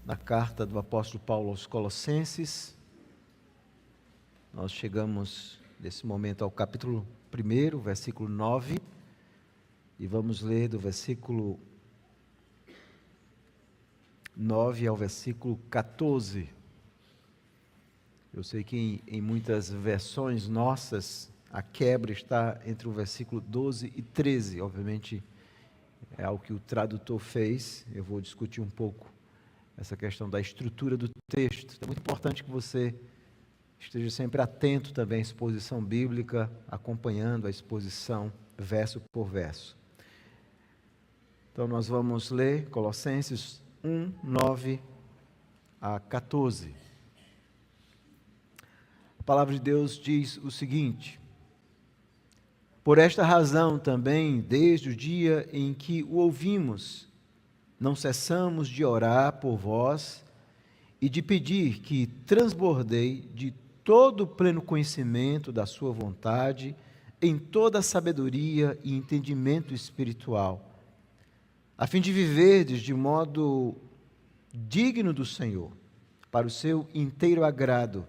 na carta do apóstolo Paulo aos Colossenses. Nós chegamos nesse momento ao capítulo 1, versículo 9, e vamos ler do versículo 9 ao versículo 14. Eu sei que em muitas versões nossas a quebra está entre o versículo 12 e 13, obviamente é algo que o tradutor fez. Eu vou discutir um pouco essa questão da estrutura do texto. É muito importante que você esteja sempre atento também à exposição bíblica, acompanhando a exposição verso por verso. Então nós vamos ler Colossenses 1, 9 a 14. A palavra de Deus diz o seguinte: por esta razão também, desde o dia em que o ouvimos, não cessamos de orar por vós e de pedir que transbordei de todo o pleno conhecimento da sua vontade, em toda a sabedoria e entendimento espiritual, a fim de viverdes de modo digno do Senhor, para o seu inteiro agrado,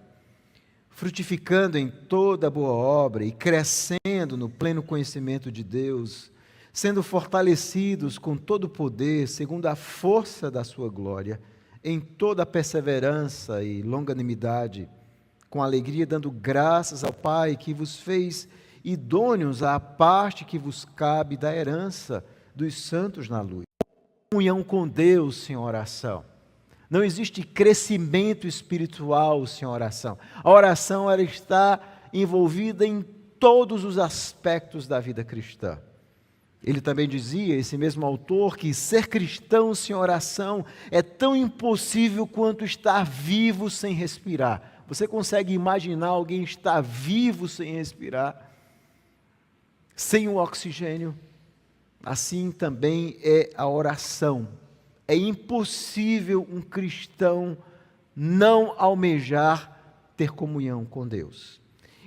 frutificando em toda boa obra e crescendo no pleno conhecimento de Deus, sendo fortalecidos com todo o poder, segundo a força da sua glória, em toda a perseverança e longanimidade, com alegria dando graças ao Pai que vos fez idôneos à parte que vos cabe da herança dos santos na luz. Comunhão com Deus sem oração. Não existe crescimento espiritual sem oração. A oração, ela está envolvida em todos os aspectos da vida cristã. Ele também dizia, esse mesmo autor, que ser cristão sem oração é tão impossível quanto estar vivo sem respirar. Você consegue imaginar alguém estar vivo sem respirar? Sem o oxigênio? Assim também é a oração. É impossível um cristão não almejar ter comunhão com Deus.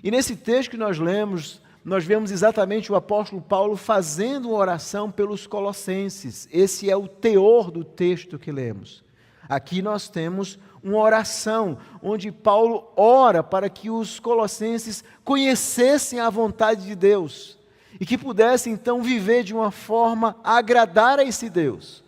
E nesse texto que nós lemos, nós vemos exatamente o apóstolo Paulo fazendo uma oração pelos colossenses. Esse é o teor do texto que lemos. Aqui nós temos uma oração, onde Paulo ora para que os colossenses conhecessem a vontade de Deus e que pudessem então viver de uma forma a agradar a esse Deus.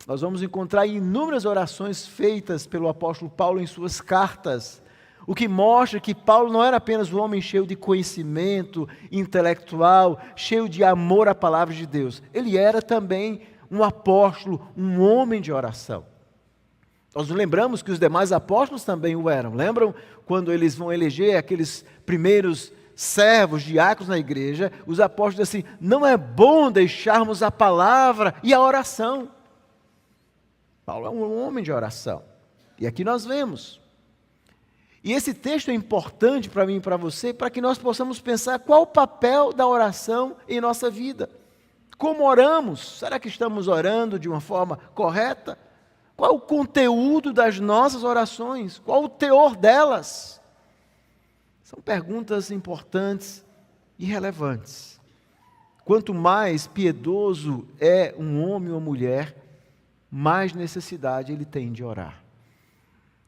Nós vamos encontrar inúmeras orações feitas pelo apóstolo Paulo em suas cartas, o que mostra que Paulo não era apenas um homem cheio de conhecimento intelectual, cheio de amor à palavra de Deus. Ele era também um apóstolo, um homem de oração. Nós nos lembramos que os demais apóstolos também o eram. Lembram quando eles vão eleger aqueles primeiros servos, diáconos na igreja? Os apóstolos dizem assim: não é bom deixarmos a palavra e a oração. Paulo é um homem de oração. E aqui nós vemos. E esse texto é importante para mim e para você, para que nós possamos pensar qual o papel da oração em nossa vida. Como oramos? Será que estamos orando de uma forma correta? Qual o conteúdo das nossas orações? Qual o teor delas? São perguntas importantes e relevantes. Quanto mais piedoso é um homem ou mulher, mais necessidade ele tem de orar.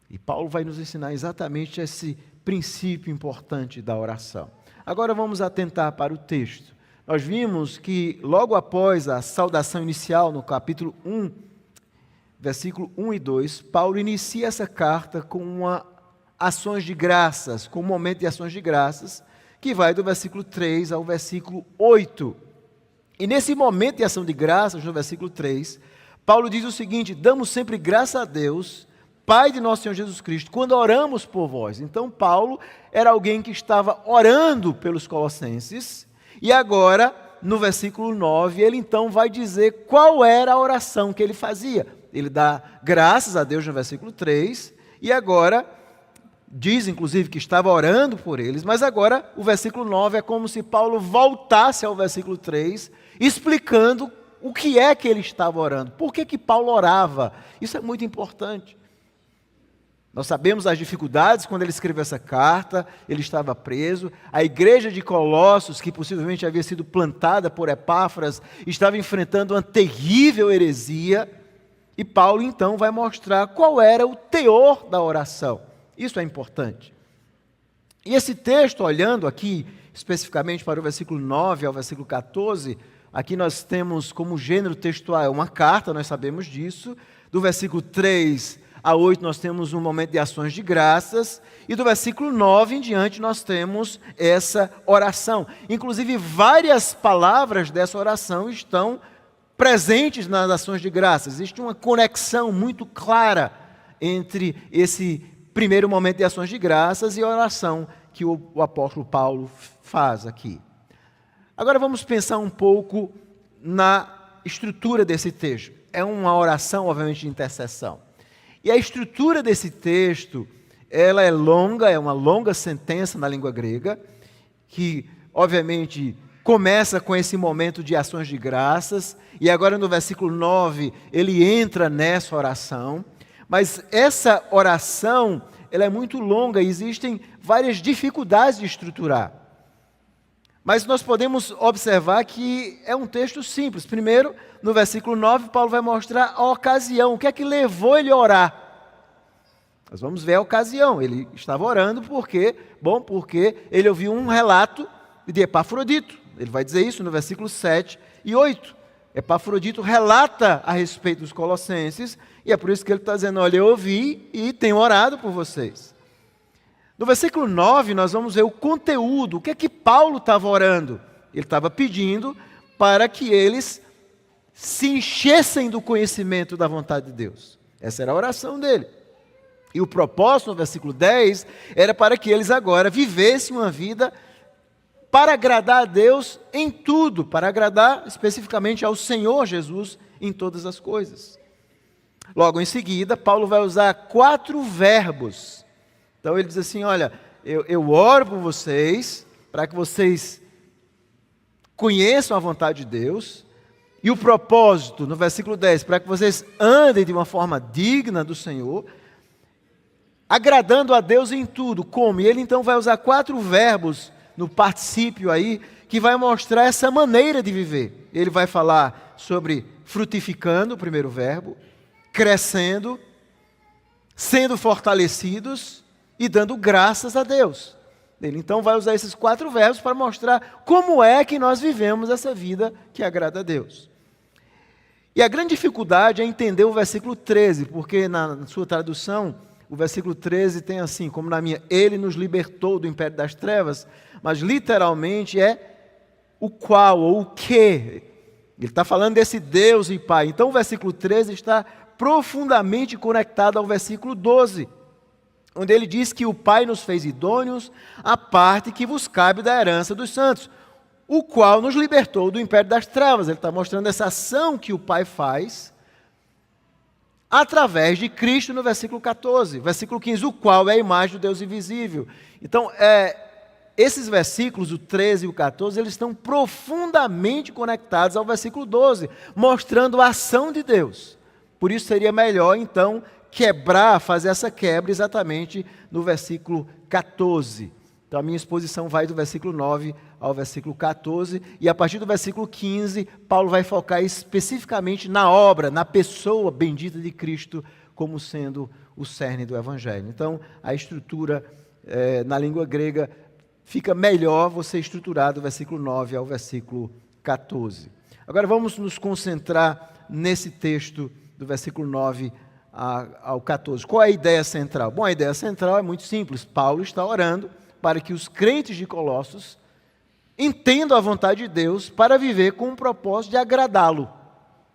E Paulo vai nos ensinar exatamente esse princípio importante da oração. Agora vamos atentar para o texto. Nós vimos que logo após a saudação inicial, no capítulo 1, versículo 1 e 2, Paulo inicia essa carta com ações de graças, com um momento de ações de graças, que vai do versículo 3 ao versículo 8. E nesse momento de ação de graças, no versículo 3, Paulo diz o seguinte: damos sempre graça a Deus, Pai de nosso Senhor Jesus Cristo, quando oramos por vós. Então Paulo era alguém que estava orando pelos colossenses, e agora, no versículo 9, ele então vai dizer qual era a oração que ele fazia. Ele dá graças a Deus no versículo 3, e agora diz inclusive que estava orando por eles, mas agora o versículo 9 é como se Paulo voltasse ao versículo 3, explicando o que é que ele estava orando, por que Paulo orava. Isso é muito importante. Nós sabemos as dificuldades quando ele escreveu essa carta. Ele estava preso, a igreja de Colossos, que possivelmente havia sido plantada por Epáfras, estava enfrentando uma terrível heresia, E Paulo, então, vai mostrar qual era o teor da oração. Isso é importante. E esse texto, olhando aqui especificamente para o versículo 9 ao versículo 14, aqui nós temos como gênero textual uma carta, nós sabemos disso. Do versículo 3 a 8 nós temos um momento de ações de graças. E do versículo 9 em diante nós temos essa oração. Inclusive, várias palavras dessa oração estão presentes nas ações de graças. Existe uma conexão muito clara entre esse primeiro momento de ações de graças e a oração que o apóstolo Paulo faz aqui. Agora vamos pensar um pouco na estrutura desse texto. É uma oração, obviamente, de intercessão. E a estrutura desse texto, ela é longa, é uma longa sentença na língua grega, que, obviamente, começa com esse momento de ações de graças, e agora no versículo 9, ele entra nessa oração. Mas essa oração, ela é muito longa e existem várias dificuldades de estruturar. Mas nós podemos observar que é um texto simples. Primeiro, no versículo 9, Paulo vai mostrar a ocasião, o que é que levou ele a orar. Nós vamos ver a ocasião. Ele estava orando porque ele ouviu um relato de Epafrodito. Ele vai dizer isso no versículo 7 e 8. Epafrodito relata a respeito dos colossenses, e é por isso que ele está dizendo, olha, eu ouvi e tenho orado por vocês. No versículo 9, nós vamos ver o conteúdo, o que é que Paulo estava orando. Ele estava pedindo para que eles se enchessem do conhecimento da vontade de Deus. Essa era a oração dele. E o propósito, no versículo 10, era para que eles agora vivessem uma vida para agradar a Deus em tudo, para agradar especificamente ao Senhor Jesus em todas as coisas. Logo em seguida, Paulo vai usar 4 verbos. Então ele diz assim, olha, eu oro por vocês, para que vocês conheçam a vontade de Deus, e o propósito, no versículo 10, para que vocês andem de uma forma digna do Senhor, agradando a Deus em tudo. Como? E ele então vai usar 4 verbos no particípio aí, que vai mostrar essa maneira de viver. Ele vai falar sobre frutificando, o primeiro verbo, crescendo, sendo fortalecidos e dando graças a Deus. Ele então vai usar esses 4 verbos para mostrar como é que nós vivemos essa vida que agrada a Deus. E a grande dificuldade é entender o versículo 13, porque na sua tradução, o versículo 13 tem assim, como na minha, ele nos libertou do império das trevas, mas literalmente é o qual ou o que. Ele está falando desse Deus e Pai. Então o versículo 13 está profundamente conectado ao versículo 12, onde ele diz que o Pai nos fez idôneos à parte que vos cabe da herança dos santos, o qual nos libertou do império das trevas. Ele está mostrando essa ação que o Pai faz através de Cristo no versículo 14. Versículo 15, o qual é a imagem do Deus invisível. Então, esses versículos, o 13 e o 14, eles estão profundamente conectados ao versículo 12, mostrando a ação de Deus. Por isso seria melhor, então, fazer essa quebra exatamente no versículo 14. Então a minha exposição vai do versículo 9 ao versículo 14, e a partir do versículo 15, Paulo vai focar especificamente na obra, na pessoa bendita de Cristo, como sendo o cerne do Evangelho. Então, a estrutura na língua grega fica melhor você estruturar do versículo 9 ao versículo 14. Agora vamos nos concentrar nesse texto do versículo 9 ao 14. Qual é a ideia central? Bom, a ideia central é muito simples. Paulo está orando para que os crentes de Colossos entendam a vontade de Deus para viver com o propósito de agradá-lo.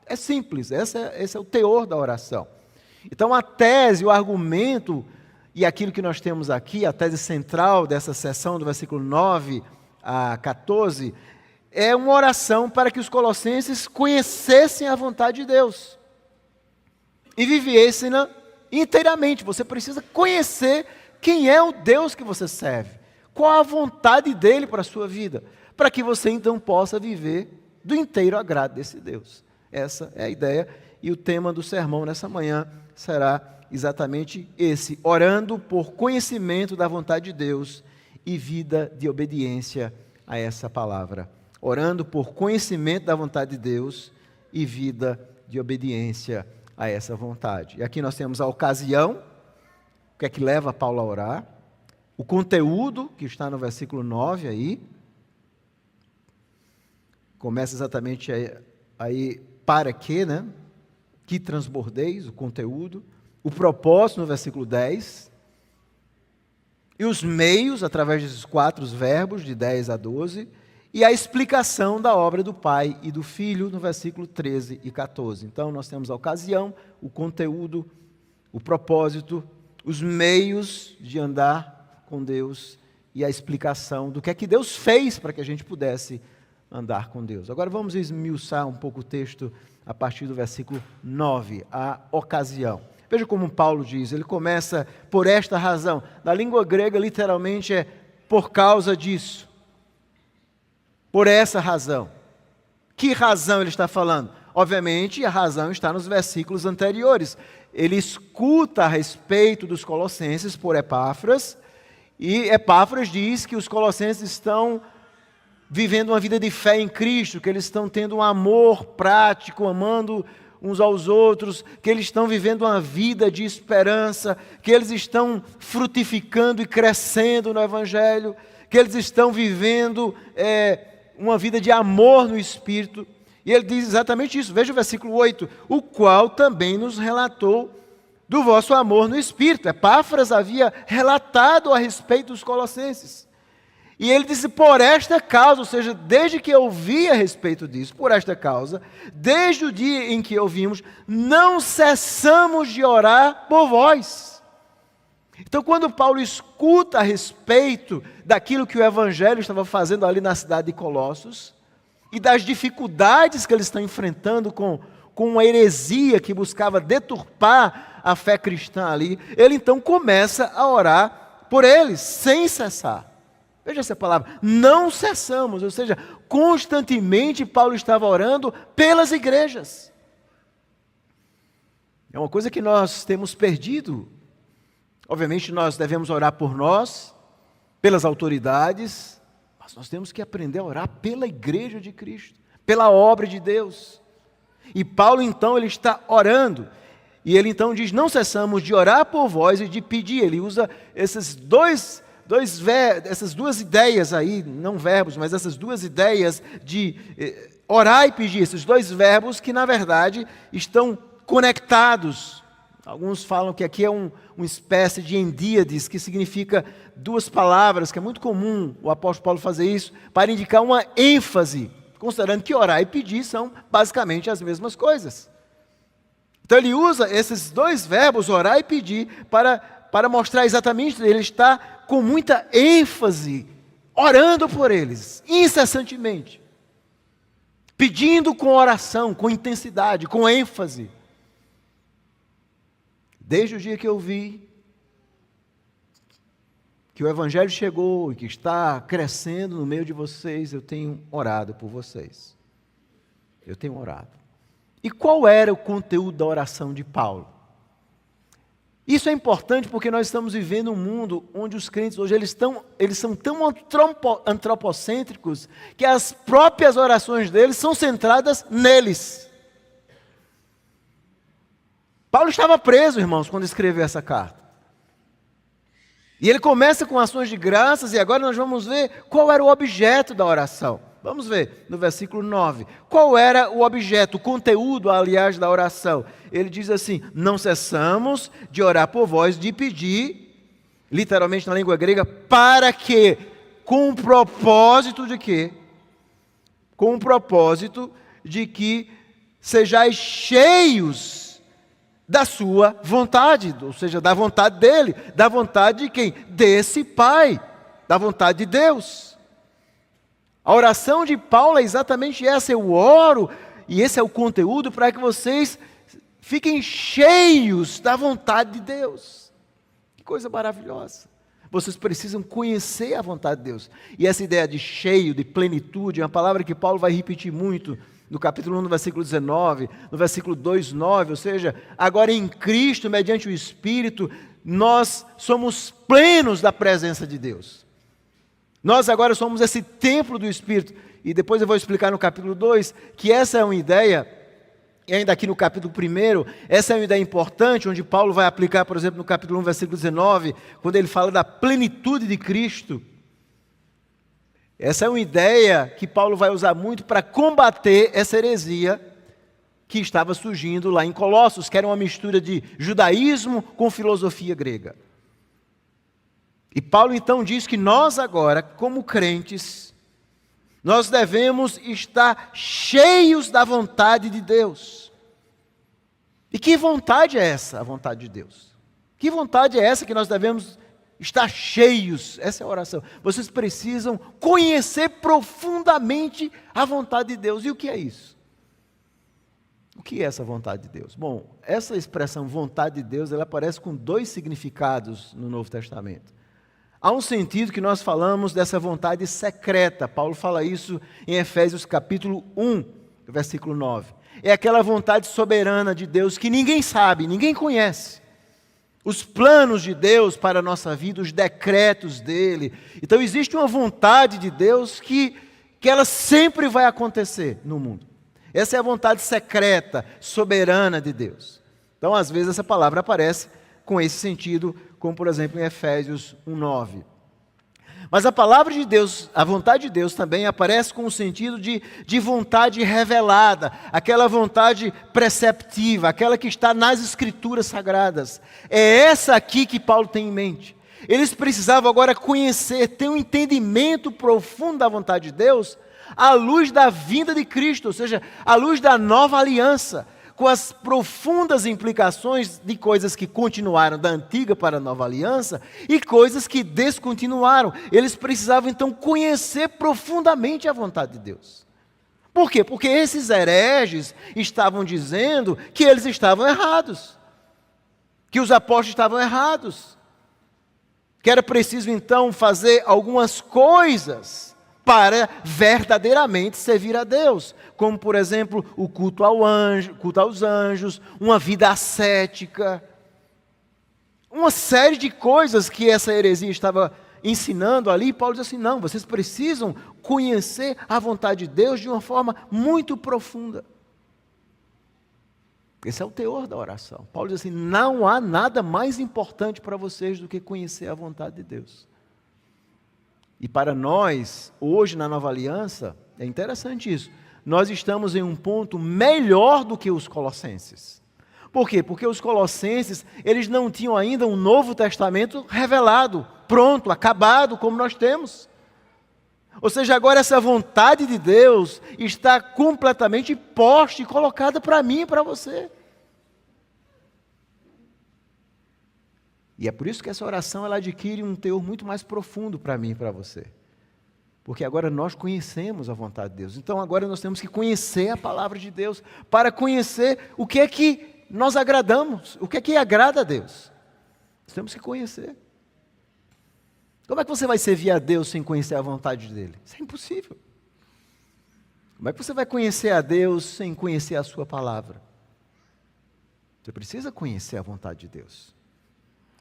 É simples, esse é o teor da oração. Então a tese, o argumento e aquilo que nós temos aqui, a tese central dessa sessão do versículo 9 a 14, é uma oração para que os colossenses conhecessem a vontade de Deus e vivessem-na inteiramente. Você precisa conhecer quem é o Deus que você serve, qual a vontade dele para a sua vida, para que você então possa viver do inteiro agrado desse Deus. Essa é a ideia, e o tema do sermão nessa manhã será exatamente esse: orando por conhecimento da vontade de Deus e vida de obediência a essa palavra. Orando por conhecimento da vontade de Deus e vida de obediência a essa vontade. E aqui nós temos a ocasião, o que é que leva Paulo a orar, o conteúdo, que está no versículo 9 aí, começa exatamente aí para que, né? Que transbordeis, o conteúdo, o propósito no versículo 10, e os meios, através desses 4 verbos, de 10 a 12, e a explicação da obra do Pai e do Filho, no versículo 13 e 14. Então, nós temos a ocasião, o conteúdo, o propósito, os meios de andar com Deus e a explicação do que é que Deus fez para que a gente pudesse andar com Deus. Agora vamos esmiuçar um pouco o texto a partir do versículo 9, a ocasião. Veja como Paulo diz, ele começa por esta razão. Na língua grega, literalmente, é por causa disso. Por essa razão. Que razão ele está falando? Obviamente, a razão está nos versículos anteriores. Ele escuta a respeito dos colossenses por Epáfras, e Epáfras diz que os colossenses estão vivendo uma vida de fé em Cristo, que eles estão tendo um amor prático, amando uns aos outros, que eles estão vivendo uma vida de esperança, que eles estão frutificando e crescendo no Evangelho, que eles estão vivendo uma vida de amor no Espírito. E ele diz exatamente isso. Veja o versículo 8. O qual também nos relatou do vosso amor no Espírito. Epáfras havia relatado a respeito dos colossenses. E ele disse, por esta causa, ou seja, desde que eu vi a respeito disso, por esta causa, desde o dia em que ouvimos, não cessamos de orar por vós. Então, quando Paulo escuta a respeito daquilo que o Evangelho estava fazendo ali na cidade de Colossos, e das dificuldades que eles estão enfrentando com uma heresia que buscava deturpar a fé cristã ali, ele então começa a orar por eles, sem cessar. Veja essa palavra, não cessamos, ou seja, constantemente Paulo estava orando pelas igrejas. É uma coisa que nós temos perdido. Obviamente nós devemos orar por nós, pelas autoridades, mas nós temos que aprender a orar pela igreja de Cristo, pela obra de Deus. E Paulo então, ele está orando, e ele então diz, não cessamos de orar por vós e de pedir. Ele usa essas duas ideias aí, não verbos, mas essas duas ideias de orar e pedir, esses 2 verbos que na verdade estão conectados. Alguns falam que aqui é uma espécie de endíades, que significa 2 palavras, que é muito comum o apóstolo Paulo fazer isso, para indicar uma ênfase, considerando que orar e pedir são basicamente as mesmas coisas. Então ele usa esses 2 verbos, orar e pedir, para mostrar exatamente que ele está com muita ênfase, orando por eles, incessantemente, pedindo com oração, com intensidade, com ênfase. Desde o dia que eu vi que o Evangelho chegou e que está crescendo no meio de vocês, eu tenho orado por vocês. Eu tenho orado. E qual era o conteúdo da oração de Paulo? Isso é importante porque nós estamos vivendo um mundo onde os crentes hoje eles são tão antropocêntricos que as próprias orações deles são centradas neles. Paulo estava preso, irmãos, quando escreveu essa carta. E ele começa com ações de graças, e agora nós vamos ver qual era o objeto da oração. Vamos ver no versículo 9. Qual era o objeto, o conteúdo, aliás, da oração? Ele diz assim, não cessamos de orar por vós, de pedir, literalmente na língua grega, para que, com o propósito de quê? Com o propósito de que sejais cheios da sua vontade, ou seja, da vontade dele, da vontade de quem? Desse Pai, da vontade de Deus. A oração de Paulo é exatamente essa, eu oro, e esse é o conteúdo para que vocês fiquem cheios da vontade de Deus. Que coisa maravilhosa. Vocês precisam conhecer a vontade de Deus. E essa ideia de cheio, de plenitude, é uma palavra que Paulo vai repetir muito no capítulo 1, no versículo 19, no versículo 2, 9, ou seja, agora em Cristo, mediante o Espírito, nós somos plenos da presença de Deus. Nós agora somos esse templo do Espírito. E depois eu vou explicar no capítulo 2 que essa é uma ideia E ainda aqui no capítulo 1, essa é uma ideia importante, onde Paulo vai aplicar, por exemplo, no capítulo 1, versículo 19, quando ele fala da plenitude de Cristo. Essa é uma ideia que Paulo vai usar muito para combater essa heresia que estava surgindo lá em Colossos, que era uma mistura de judaísmo com filosofia grega. E Paulo então diz que nós agora, como crentes, nós devemos estar cheios da vontade de Deus. E que vontade é essa, a vontade de Deus? Que vontade é essa que nós devemos estar cheios? Essa é a oração. Vocês precisam conhecer profundamente a vontade de Deus. E o que é isso? O que é essa vontade de Deus? Bom, essa expressão vontade de Deus, ela aparece com 2 significados no Novo Testamento. Há um sentido que nós falamos dessa vontade secreta. Paulo fala isso em Efésios capítulo 1, versículo 9. É aquela vontade soberana de Deus que ninguém sabe, ninguém conhece. Os planos de Deus para a nossa vida, os decretos dele. Então existe uma vontade de Deus que ela sempre vai acontecer no mundo. Essa é a vontade secreta, soberana de Deus. Então, às vezes, essa palavra aparece com esse sentido, como por exemplo em Efésios 1:9. Mas a palavra de Deus, a vontade de Deus também aparece com o sentido de vontade revelada, aquela vontade preceptiva, aquela que está nas Escrituras Sagradas. É essa aqui que Paulo tem em mente. Eles precisavam agora conhecer, ter um entendimento profundo da vontade de Deus, à luz da vinda de Cristo, ou seja, à luz da nova aliança, com as profundas implicações de coisas que continuaram da antiga para a nova aliança e coisas que descontinuaram. Eles precisavam então conhecer profundamente a vontade de Deus. Por quê? Porque esses hereges estavam dizendo que eles estavam errados, que os apóstolos estavam errados, que era preciso então fazer algumas coisas para verdadeiramente servir a Deus, como por exemplo o culto aos anjos, uma vida ascética, uma série de coisas que essa heresia estava ensinando ali. E Paulo diz assim: não, vocês precisam conhecer a vontade de Deus de uma forma muito profunda. Esse é o teor da oração. Paulo diz assim: não há nada mais importante para vocês do que conhecer a vontade de Deus. E para nós, hoje na nova aliança, é interessante isso, nós estamos em um ponto melhor do que os colossenses. Por quê? Porque os colossenses, eles não tinham ainda um Novo Testamento revelado, pronto, acabado, como nós temos. Ou seja, agora essa vontade de Deus está completamente posta e colocada para mim e para você. E é por isso que essa oração ela adquire um teor muito mais profundo para mim e para você. Porque agora nós conhecemos a vontade de Deus. Então agora nós temos que conhecer a palavra de Deus para conhecer o que é que nós agradamos, o que é que agrada a Deus. Nós temos que conhecer. Como é que você vai servir a Deus sem conhecer a vontade dele? Isso é impossível. Como é que você vai conhecer a Deus sem conhecer a sua palavra? Você precisa conhecer a vontade de Deus.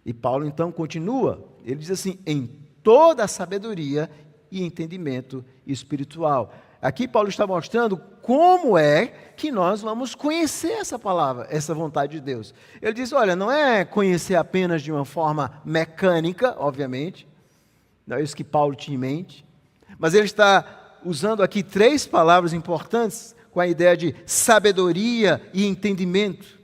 E Paulo então continua, ele diz assim: em toda a sabedoria e entendimento espiritual. Aqui Paulo está mostrando como é que nós vamos conhecer essa palavra, essa vontade de Deus. Ele diz, olha, não é conhecer apenas de uma forma mecânica, obviamente, não é isso que Paulo tinha em mente, mas ele está usando aqui 3 palavras importantes com a ideia de sabedoria e entendimento.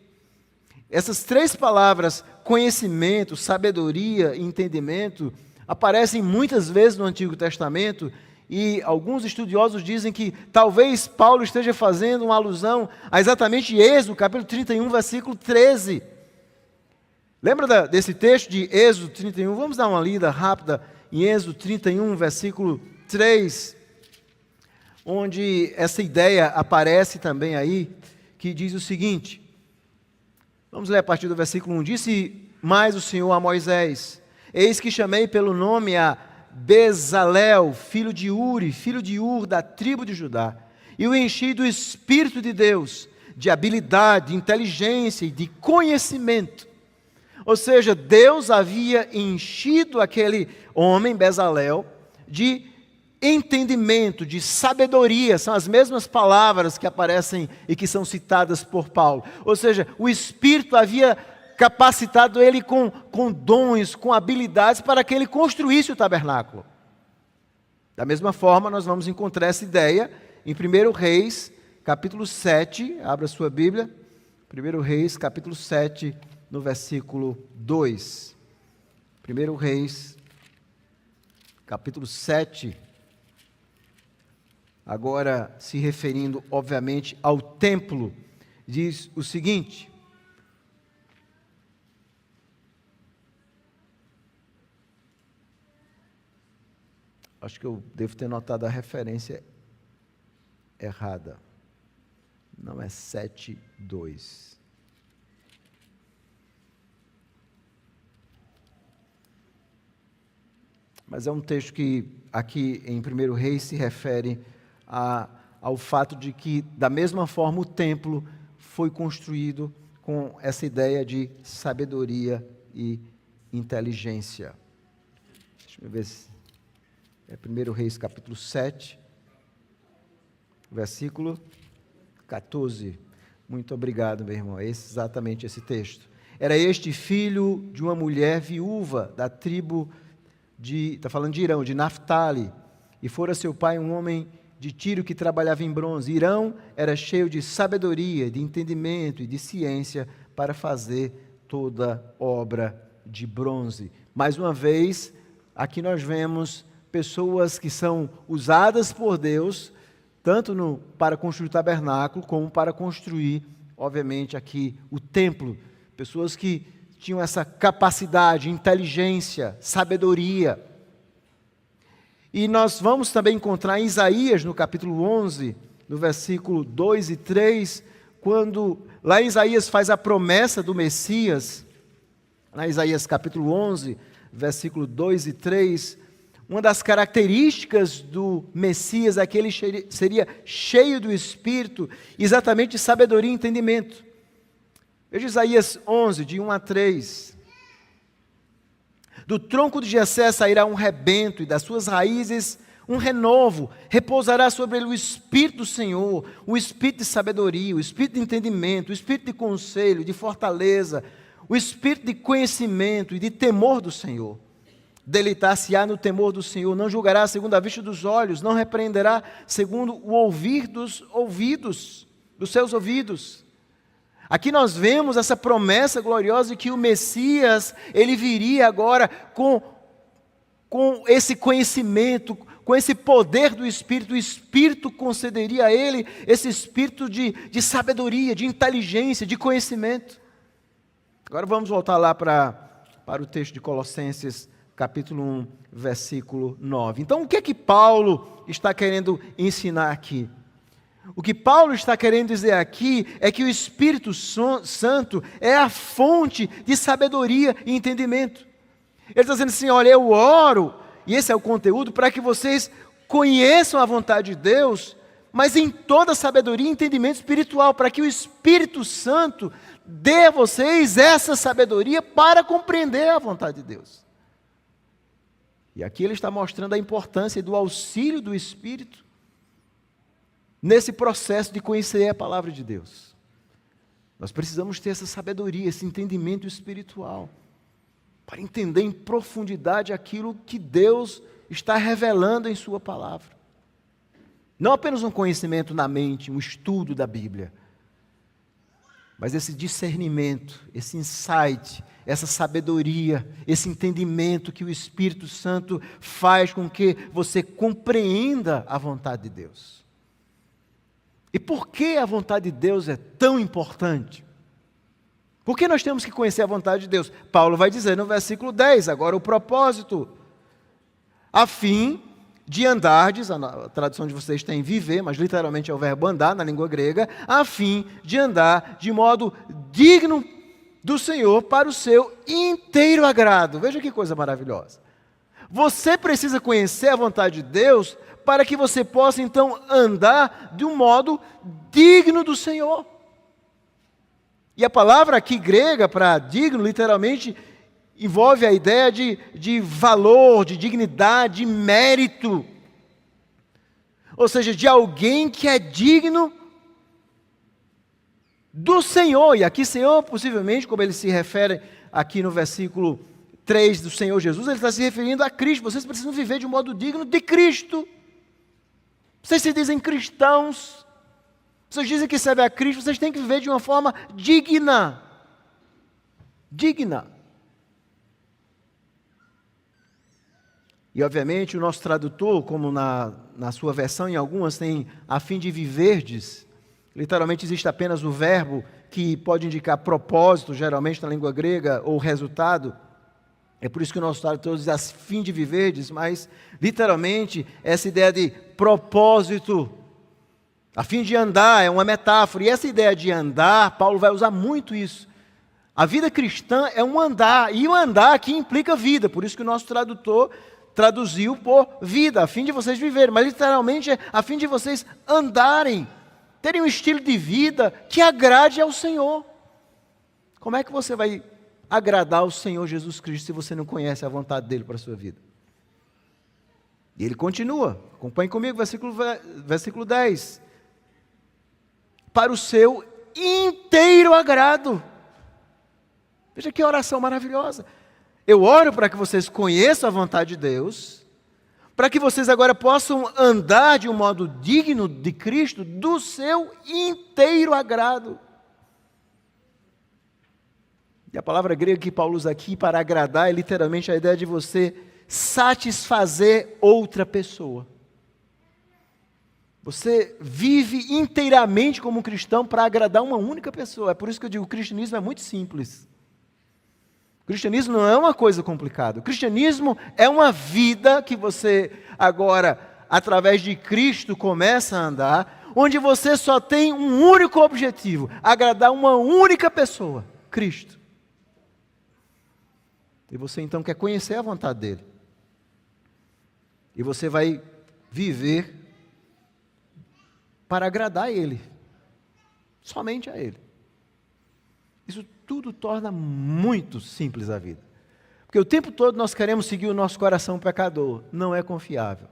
Essas 3 palavras, conhecimento, sabedoria e entendimento, aparecem muitas vezes no Antigo Testamento, e alguns estudiosos dizem que talvez Paulo esteja fazendo uma alusão a exatamente Êxodo, capítulo 31, versículo 13. Lembra desse texto de Êxodo 31? Vamos dar uma lida rápida em Êxodo 31, versículo 3, onde essa ideia aparece também aí, que diz o seguinte. Vamos ler a partir do versículo 1. Disse mais o Senhor a Moisés: eis que chamei pelo nome a Bezalel, filho de Uri, filho de Ur, da tribo de Judá, e o enchi do Espírito de Deus, de habilidade, de inteligência e de conhecimento. Ou seja, Deus havia enchido aquele homem, Bezalel, de entendimento, de sabedoria, são as mesmas palavras que aparecem e que são citadas por Paulo. Ou seja, o Espírito havia capacitado ele com dons, com habilidades para que ele construísse o tabernáculo. Da mesma forma, nós vamos encontrar essa ideia em 1 Reis, capítulo 7, abra sua Bíblia, 1 Reis, capítulo 7, no versículo 2. 1 Reis, capítulo 7, agora se referindo, obviamente, ao templo, diz o seguinte: acho que eu devo ter notado a referência errada. Não é 7:2. Mas é um texto que aqui em 1 Reis se refere ao fato de que, da mesma forma, o templo foi construído com essa ideia de sabedoria e inteligência. Deixa eu ver se é 1 Reis capítulo 7, versículo 14. Muito obrigado, meu irmão. É exatamente esse texto. Era este filho de uma mulher viúva da tribo está falando de Irão, de Naftali, e fora seu pai um homem de Tiro que trabalhava em bronze. Irão era cheio de sabedoria, de entendimento e de ciência para fazer toda obra de bronze. Mais uma vez, aqui nós vemos pessoas que são usadas por Deus, tanto para construir o tabernáculo, como para construir, obviamente, aqui o templo. Pessoas que tinham essa capacidade, inteligência, sabedoria. E nós vamos também encontrar em Isaías, no capítulo 11, no versículo 2 e 3, quando lá Isaías faz a promessa do Messias, lá em Isaías capítulo 11, versículo 2 e 3, uma das características do Messias é que ele seria cheio do Espírito, exatamente de sabedoria e entendimento. Veja Isaías 11, de 1 a 3. Do tronco de Jessé sairá um rebento, e das suas raízes um renovo. Repousará sobre ele o Espírito do Senhor, o Espírito de sabedoria, o Espírito de entendimento, o Espírito de conselho, de fortaleza, o Espírito de conhecimento e de temor do Senhor. Deleitar-se-á no temor do Senhor, não julgará segundo a vista dos olhos, não repreenderá segundo o ouvir dos ouvidos, dos seus ouvidos. Aqui nós vemos essa promessa gloriosa de que o Messias, ele viria agora com esse conhecimento, com esse poder do Espírito. O Espírito concederia a ele esse espírito de sabedoria, de inteligência, de conhecimento. Agora vamos voltar lá para o texto de Colossenses, capítulo 1, versículo 9. Então, o que é que Paulo está querendo ensinar aqui? O que Paulo está querendo dizer aqui é que o Espírito Santo é a fonte de sabedoria e entendimento. Ele está dizendo assim: olha, eu oro, e esse é o conteúdo, para que vocês conheçam a vontade de Deus, mas em toda sabedoria e entendimento espiritual, para que o Espírito Santo dê a vocês essa sabedoria para compreender a vontade de Deus. E aqui ele está mostrando a importância do auxílio do Espírito nesse processo de conhecer a palavra de Deus. Nós precisamos ter essa sabedoria, esse entendimento espiritual, para entender em profundidade aquilo que Deus está revelando em sua palavra. Não apenas um conhecimento na mente, um estudo da Bíblia, mas esse discernimento, esse insight, essa sabedoria, esse entendimento que o Espírito Santo faz com que você compreenda a vontade de Deus. E por que a vontade de Deus é tão importante? Por que nós temos que conhecer a vontade de Deus? Paulo vai dizer no versículo 10, agora o propósito. A fim de andardes, a tradução de vocês tem viver, mas literalmente é o verbo andar na língua grega, a fim de andar de modo digno do Senhor para o seu inteiro agrado. Veja que coisa maravilhosa. Você precisa conhecer a vontade de Deus para que você possa, então, andar de um modo digno do Senhor. E a palavra aqui grega para digno, literalmente, envolve a ideia de valor, de dignidade, de mérito. ou seja, de alguém que é digno do Senhor. E aqui Senhor, possivelmente, como ele se refere aqui no versículo 3 do Senhor Jesus, ele está se referindo a Cristo. Vocês precisam viver de um modo digno de Cristo. Vocês se dizem cristãos, vocês dizem que servem a Cristo, vocês têm que viver de uma forma digna. Digna. E obviamente o nosso tradutor, como na sua versão, em algumas tem a fim de viverdes. Literalmente existe apenas o verbo que pode indicar propósito, geralmente na língua grega, ou resultado. É por isso que o nosso tradutor diz a fim de viverdes, mas literalmente essa ideia de propósito, a fim de andar, é uma metáfora. E essa ideia de andar, Paulo vai usar muito isso. A vida cristã é um andar, e o andar aqui implica vida, por isso que o nosso tradutor traduziu por vida, a fim de vocês viverem, mas literalmente é a fim de vocês andarem, terem um estilo de vida que agrade ao Senhor. Como é que você vai agradar ao Senhor Jesus Cristo se você não conhece a vontade dele para a sua vida? E ele continua, acompanhe comigo, versículo 10. Para o seu inteiro agrado. Veja que oração maravilhosa. Eu oro para que vocês conheçam a vontade de Deus, para que vocês agora possam andar de um modo digno de Cristo, do seu inteiro agrado. E a palavra grega que Paulo usa aqui para agradar é literalmente a ideia de você satisfazer outra pessoa. Você vive inteiramente como um cristão para agradar uma única pessoa. É por isso que eu digo, o cristianismo é muito simples. O cristianismo não é uma coisa complicada. O cristianismo é uma vida que você agora, através de Cristo, começa a andar, onde você só tem um único objetivo, agradar uma única pessoa, Cristo. E você então quer conhecer a vontade dele. E você vai viver para agradar a ele. Somente a ele. Isso tudo torna muito simples a vida. Porque o tempo todo nós queremos seguir o nosso coração pecador. Não é confiável.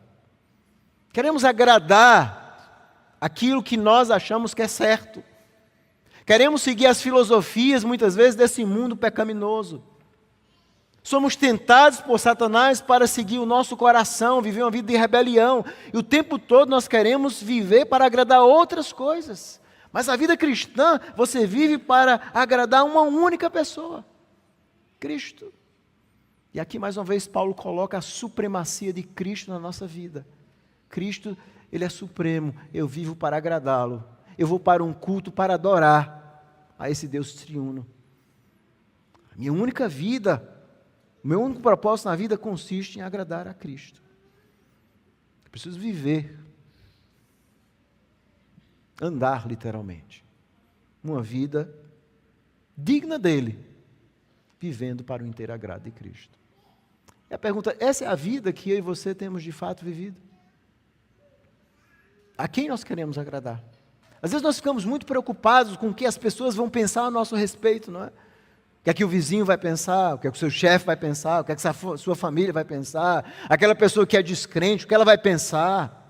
Queremos agradar aquilo que nós achamos que é certo. Queremos seguir as filosofias, muitas vezes, desse mundo pecaminoso. Somos tentados por Satanás para seguir o nosso coração, viver uma vida de rebelião. E o tempo todo nós queremos viver para agradar outras coisas. Mas a vida cristã, você vive para agradar uma única pessoa, Cristo. E aqui mais uma vez Paulo coloca a supremacia de Cristo na nossa vida. Cristo, ele é supremo, eu vivo para agradá-lo. Eu vou para um culto para adorar a esse Deus triuno. A minha única vida, o meu único propósito na vida consiste em agradar a Cristo. Eu preciso viver, andar literalmente, uma vida digna dele, vivendo para o inteiro agrado de Cristo. E a pergunta, essa é a vida que eu e você temos de fato vivido? A quem nós queremos agradar? Às vezes nós ficamos muito preocupados com o que as pessoas vão pensar a nosso respeito, não é? O que é que o vizinho vai pensar, o que é que o seu chefe vai pensar, o que é que a sua família vai pensar, aquela pessoa que é descrente, o que ela vai pensar.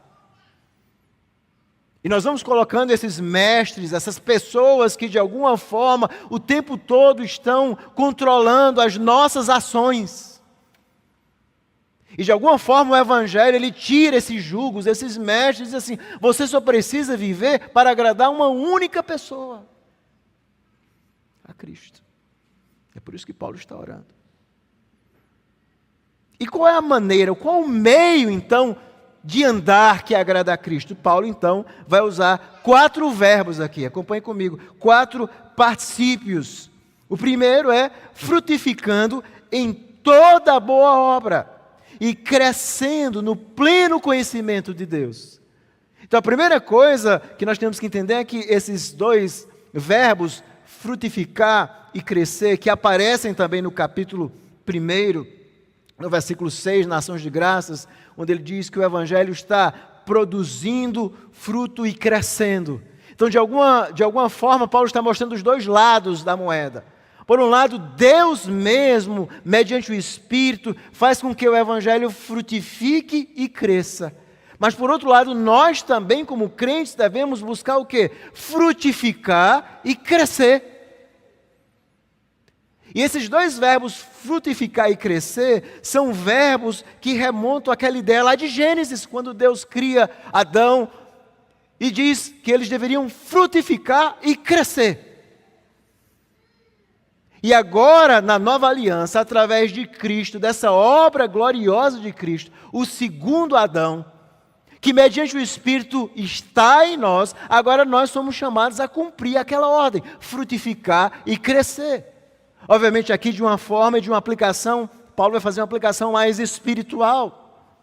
E nós vamos colocando esses mestres, essas pessoas que de alguma forma o tempo todo estão controlando as nossas ações. E de alguma forma o Evangelho, ele tira esses julgos, esses mestres, e diz assim, você só precisa viver para agradar uma única pessoa, a Cristo. É por isso que Paulo está orando. E qual é a maneira, qual o meio então de andar que agrada a Cristo? Paulo então vai usar 4 verbos aqui, acompanhe comigo, 4 particípios. O primeiro é frutificando em toda boa obra e crescendo no pleno conhecimento de Deus. Então a primeira coisa que nós temos que entender é que esses 2 verbos, frutificar e crescer, que aparecem também no capítulo 1, no versículo 6, na Ações de Graças, onde ele diz que o Evangelho está produzindo fruto e crescendo. Então, de alguma forma, Paulo está mostrando os 2 lados da moeda. Por um lado, Deus mesmo, mediante o Espírito, faz com que o Evangelho frutifique e cresça. Mas, por outro lado, nós também, como crentes, devemos buscar o quê? Frutificar e crescer. E esses dois verbos, frutificar e crescer, são verbos que remontam àquela ideia lá de Gênesis, quando Deus cria Adão e diz que eles deveriam frutificar e crescer. E agora, na nova aliança, através de Cristo, dessa obra gloriosa de Cristo, o segundo Adão, que mediante o Espírito está em nós, agora nós somos chamados a cumprir aquela ordem, frutificar e crescer. Obviamente aqui de uma forma e de uma aplicação, Paulo vai fazer uma aplicação mais espiritual.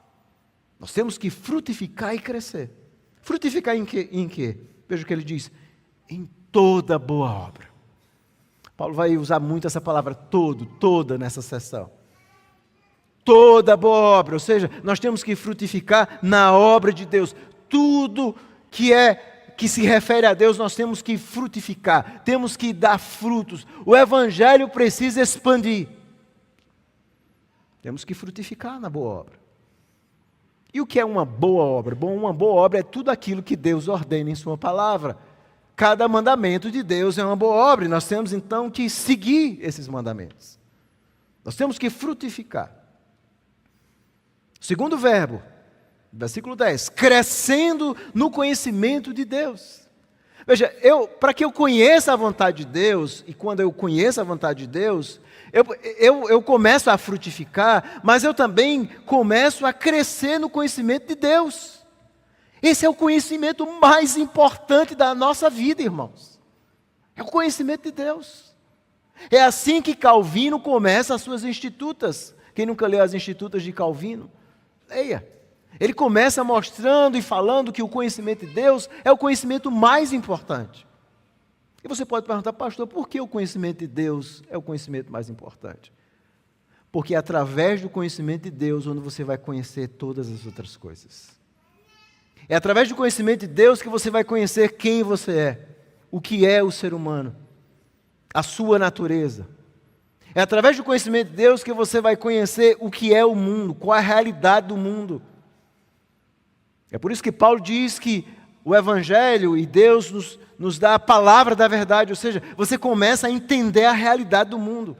Nós temos que frutificar e crescer. Frutificar em quê? Veja o que ele diz, em toda boa obra. Paulo vai usar muito essa palavra toda nessa sessão. Toda boa obra, ou seja, nós temos que frutificar na obra de Deus. Tudo que se refere a Deus, nós temos que frutificar, temos que dar frutos. O Evangelho precisa expandir. Temos que frutificar na boa obra. E o que é uma boa obra? Bom, uma boa obra é tudo aquilo que Deus ordena em sua palavra. Cada mandamento de Deus é uma boa obra, e nós temos então que seguir esses mandamentos. Nós temos que frutificar. Segundo verbo, versículo 10, crescendo no conhecimento de Deus. Veja, para que eu conheça a vontade de Deus, e quando eu conheço a vontade de Deus, eu começo a frutificar, mas eu também começo a crescer no conhecimento de Deus. Esse é o conhecimento mais importante da nossa vida, irmãos. É o conhecimento de Deus. É assim que Calvino começa as suas Institutas. Quem nunca leu as Institutas de Calvino? Leia. Ele começa mostrando e falando que o conhecimento de Deus é o conhecimento mais importante. E você pode perguntar, pastor, por que o conhecimento de Deus é o conhecimento mais importante? Porque é através do conhecimento de Deus onde você vai conhecer todas as outras coisas. É através do conhecimento de Deus que você vai conhecer quem você é, o que é o ser humano, a sua natureza. É através do conhecimento de Deus que você vai conhecer o que é o mundo, qual é a realidade do mundo. É por isso que Paulo diz que o Evangelho e Deus nos dá a palavra da verdade, ou seja, você começa a entender a realidade do mundo.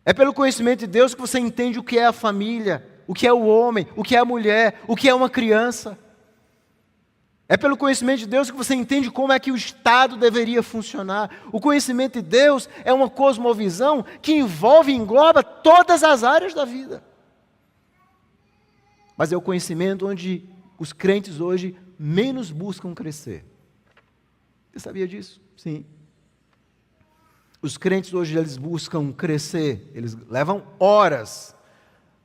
É pelo conhecimento de Deus que você entende o que é a família, o que é o homem, o que é a mulher, o que é uma criança. É pelo conhecimento de Deus que você entende como é que o Estado deveria funcionar. O conhecimento de Deus é uma cosmovisão que envolve e engloba todas as áreas da vida. Mas é o conhecimento onde os crentes hoje menos buscam crescer. Você sabia disso? Sim. Os crentes hoje eles buscam crescer, eles levam horas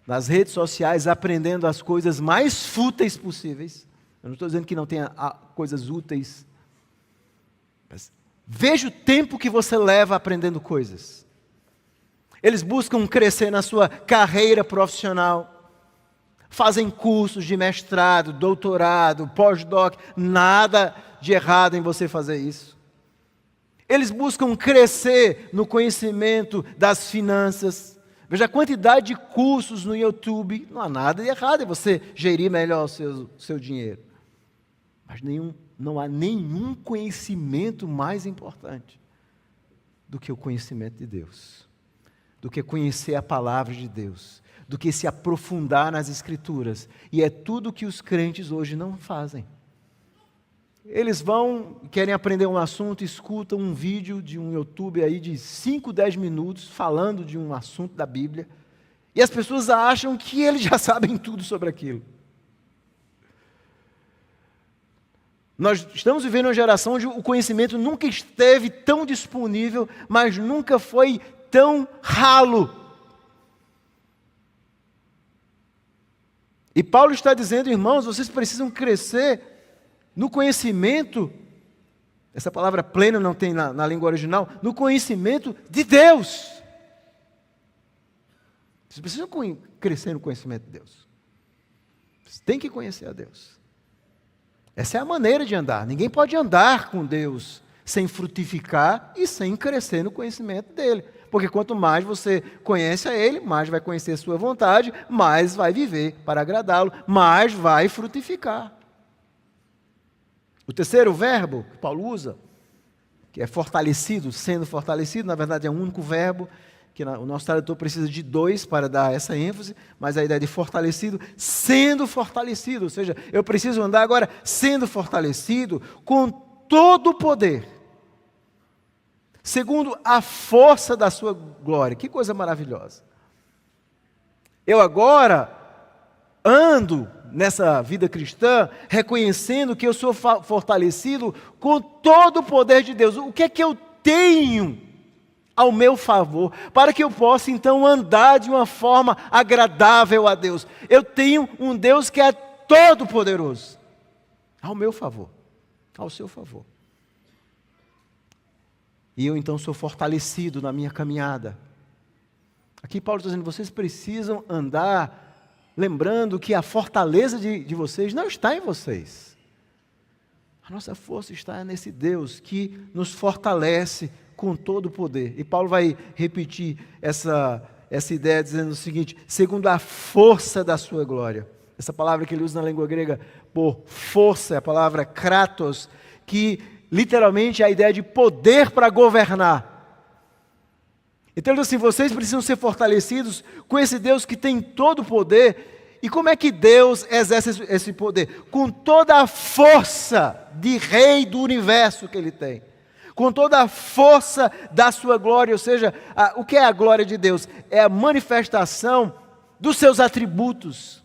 nas redes sociais aprendendo as coisas mais fúteis possíveis. Eu não estou dizendo que não tenha coisas úteis, mas veja o tempo que você leva aprendendo coisas. Eles buscam crescer na sua carreira profissional, fazem cursos de mestrado, doutorado, pós-doc, nada de errado em você fazer isso. Eles buscam crescer no conhecimento das finanças. Veja a quantidade de cursos no YouTube, não há nada de errado em você gerir melhor o seu dinheiro. Mas não há nenhum conhecimento mais importante do que o conhecimento de Deus, do que conhecer a palavra de Deus, do que se aprofundar nas Escrituras. E é tudo que os crentes hoje não fazem. Eles querem aprender um assunto, escutam um vídeo de um YouTube aí de 5, 10 minutos falando de um assunto da Bíblia, e as pessoas acham que eles já sabem tudo sobre aquilo. Nós estamos vivendo uma geração onde o conhecimento nunca esteve tão disponível, mas nunca foi tão ralo. E Paulo está dizendo, irmãos, vocês precisam crescer no conhecimento, essa palavra pleno não tem na língua original, no conhecimento de Deus. Vocês precisam crescer no conhecimento de Deus. Vocês têm que conhecer a Deus. Essa é a maneira de andar. Ninguém pode andar com Deus sem frutificar e sem crescer no conhecimento dEle. Porque quanto mais você conhece a Ele, mais vai conhecer a sua vontade, mais vai viver para agradá-lo, mais vai frutificar. O terceiro verbo que Paulo usa, que é fortalecido, sendo fortalecido, na verdade é um único verbo, que o nosso tradutor precisa de dois para dar essa ênfase, mas a ideia de fortalecido, sendo fortalecido, ou seja, eu preciso andar agora sendo fortalecido com todo o poder, segundo a força da sua glória. Que coisa maravilhosa. Eu agora ando nessa vida cristã, reconhecendo que eu sou fortalecido com todo o poder de Deus. O que é que eu tenho ao meu favor, para que eu possa então andar de uma forma agradável a Deus? Eu tenho um Deus que é todo poderoso, ao meu favor, ao seu favor. E eu então sou fortalecido na minha caminhada. Aqui Paulo está dizendo, vocês precisam andar lembrando que a fortaleza de vocês não está em vocês. A nossa força está nesse Deus que nos fortalece com todo o poder. E Paulo vai repetir essa ideia dizendo o seguinte, segundo a força da sua glória. Essa palavra que ele usa na língua grega por força, é a palavra kratos, que literalmente é a ideia de poder para governar. Então ele diz assim, vocês precisam ser fortalecidos com esse Deus que tem todo o poder. E como é que Deus exerce esse poder? Com toda a força de rei do universo que ele tem. Com toda a força da sua glória, ou seja, o que é a glória de Deus? É a manifestação dos seus atributos.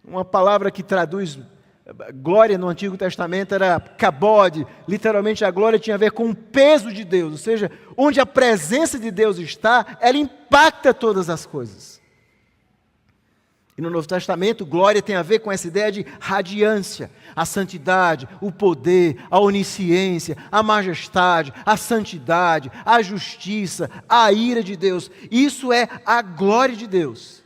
Uma palavra que traduz glória no Antigo Testamento era kabod, literalmente a glória tinha a ver com o peso de Deus, ou seja, onde a presença de Deus está, ela impacta todas as coisas. E no Novo Testamento, glória tem a ver com essa ideia de radiância, a santidade, o poder, a onisciência, a majestade, a santidade, a justiça, a ira de Deus. Isso é a glória de Deus.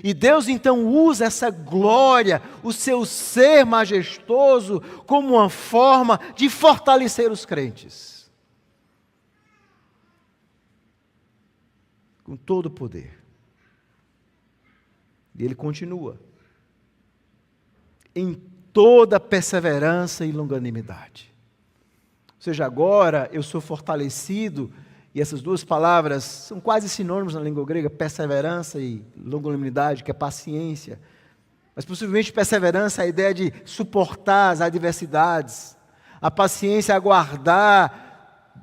E Deus então usa essa glória, o seu ser majestoso, como uma forma de fortalecer os crentes. Com todo o poder. E ele continua, em toda perseverança e longanimidade. Ou seja, agora eu sou fortalecido, e essas duas palavras são quase sinônimos na língua grega, perseverança e longanimidade, que é paciência. Mas possivelmente perseverança é a ideia de suportar as adversidades, a paciência é aguardar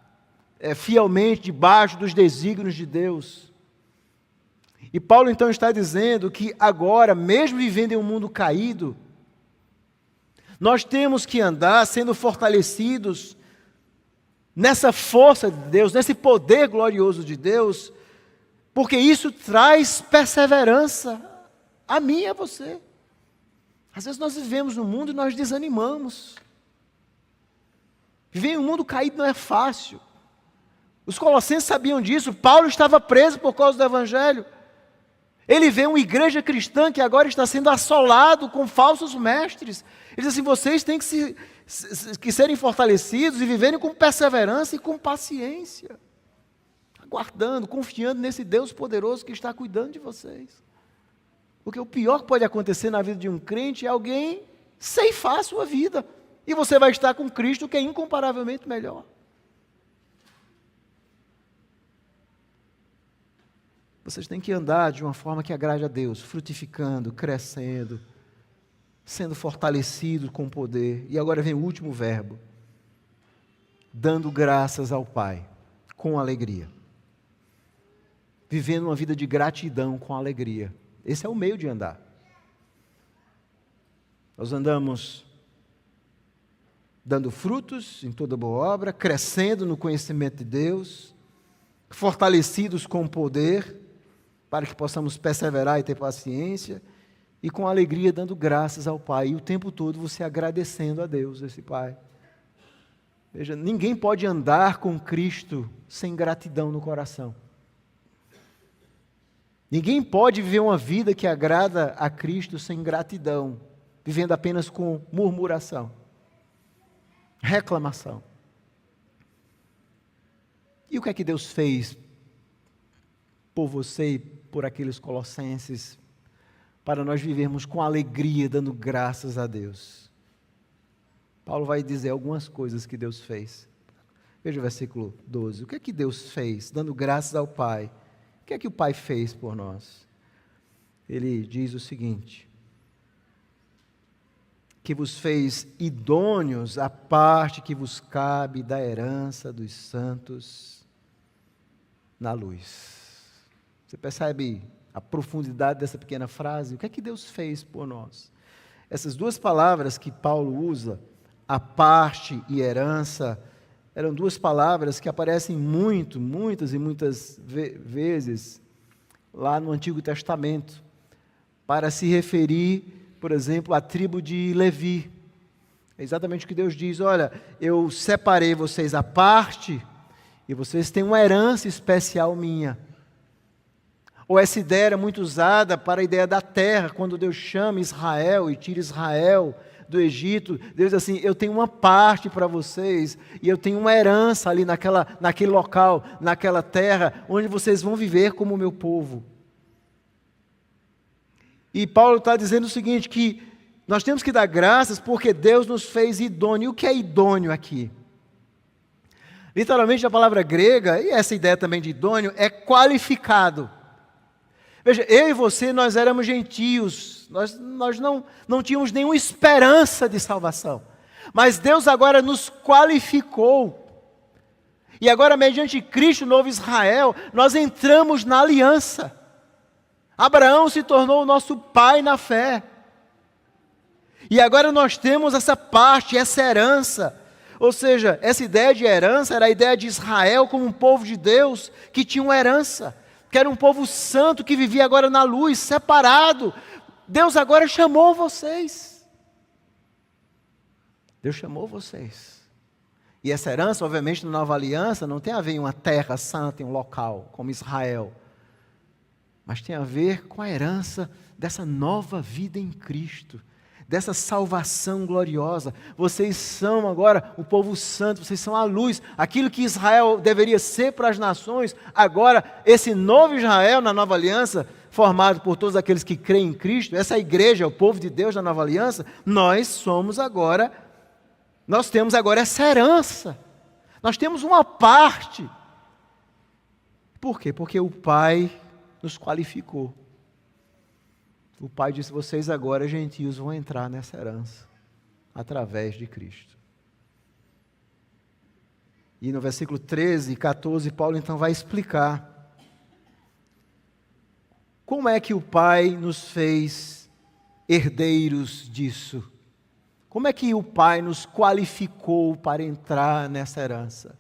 fielmente debaixo dos desígnios de Deus. E Paulo então está dizendo que agora, mesmo vivendo em um mundo caído, nós temos que andar sendo fortalecidos nessa força de Deus, nesse poder glorioso de Deus, porque isso traz perseverança a mim e a você. Às vezes nós vivemos no mundo e nós desanimamos. Viver em um mundo caído não é fácil. Os colossenses sabiam disso, Paulo estava preso por causa do Evangelho. Ele vê uma igreja cristã que agora está sendo assolado com falsos mestres. Ele diz assim, vocês têm que serem fortalecidos e viverem com perseverança e com paciência. Aguardando, confiando nesse Deus poderoso que está cuidando de vocês. Porque o pior que pode acontecer na vida de um crente é alguém ceifar a sua vida. E você vai estar com Cristo, que é incomparavelmente melhor. Vocês têm que andar de uma forma que agrade a Deus, frutificando, crescendo, sendo fortalecido com poder. E agora vem o último verbo, dando graças ao Pai, com alegria. Vivendo uma vida de gratidão com alegria. Esse é o meio de andar. Nós andamos dando frutos em toda boa obra, crescendo no conhecimento de Deus, fortalecidos com poder, para que possamos perseverar e ter paciência, e com alegria dando graças ao Pai, e o tempo todo você agradecendo a Deus, esse Pai. Veja, ninguém pode andar com Cristo sem gratidão no coração. Ninguém pode viver uma vida que agrada a Cristo sem gratidão, vivendo apenas com murmuração, reclamação. E o que é que Deus fez por você e por aqueles colossenses, para nós vivermos com alegria, dando graças a Deus. Paulo vai dizer algumas coisas que Deus fez. Veja o versículo 12. O que é que Deus fez? Dando graças ao Pai. O que é que o Pai fez por nós? Ele diz o seguinte: que vos fez idôneos à parte que vos cabe da herança dos santos na luz. Você percebe a profundidade dessa pequena frase? O que é que Deus fez por nós? Essas duas palavras que Paulo usa, a parte e herança, eram duas palavras que aparecem muitas vezes lá no Antigo Testamento, para se referir, por exemplo, à tribo de Levi. É exatamente o que Deus diz: olha, eu separei vocês à parte e vocês têm uma herança especial minha. Ou essa ideia era muito usada para a ideia da terra, quando Deus chama Israel e tira Israel do Egito. Deus diz assim: eu tenho uma parte para vocês, e eu tenho uma herança ali naquele local, naquela terra, onde vocês vão viver como o meu povo. E Paulo está dizendo o seguinte, que nós temos que dar graças porque Deus nos fez idôneo. E o que é idôneo aqui? Literalmente a palavra grega, e essa ideia também de idôneo, é qualificado. Veja, eu e você, nós éramos gentios, nós não tínhamos nenhuma esperança de salvação. Mas Deus agora nos qualificou. E agora, mediante Cristo, novo Israel, nós entramos na aliança. Abraão se tornou o nosso pai na fé. E agora nós temos essa parte, essa herança. Ou seja, essa ideia de herança era a ideia de Israel como um povo de Deus que tinha uma herança, que era um povo santo que vivia agora na luz, separado. Deus agora chamou vocês. Deus chamou vocês. E essa herança, obviamente, na nova aliança, não tem a ver em uma terra santa, em um local, como Israel. Mas tem a ver com a herança dessa nova vida em Cristo, dessa salvação gloriosa. Vocês são agora o povo santo, vocês são a luz. Aquilo que Israel deveria ser para as nações, agora esse novo Israel na nova aliança, formado por todos aqueles que creem em Cristo, essa igreja, o povo de Deus na nova aliança, nós temos agora essa herança. Nós temos uma parte. Por quê? Porque o Pai nos qualificou. O Pai disse: vocês agora, gentios, vão entrar nessa herança, através de Cristo. E no versículo 13 e 14, Paulo então vai explicar como é que o Pai nos fez herdeiros disso. Como é que o Pai nos qualificou para entrar nessa herança?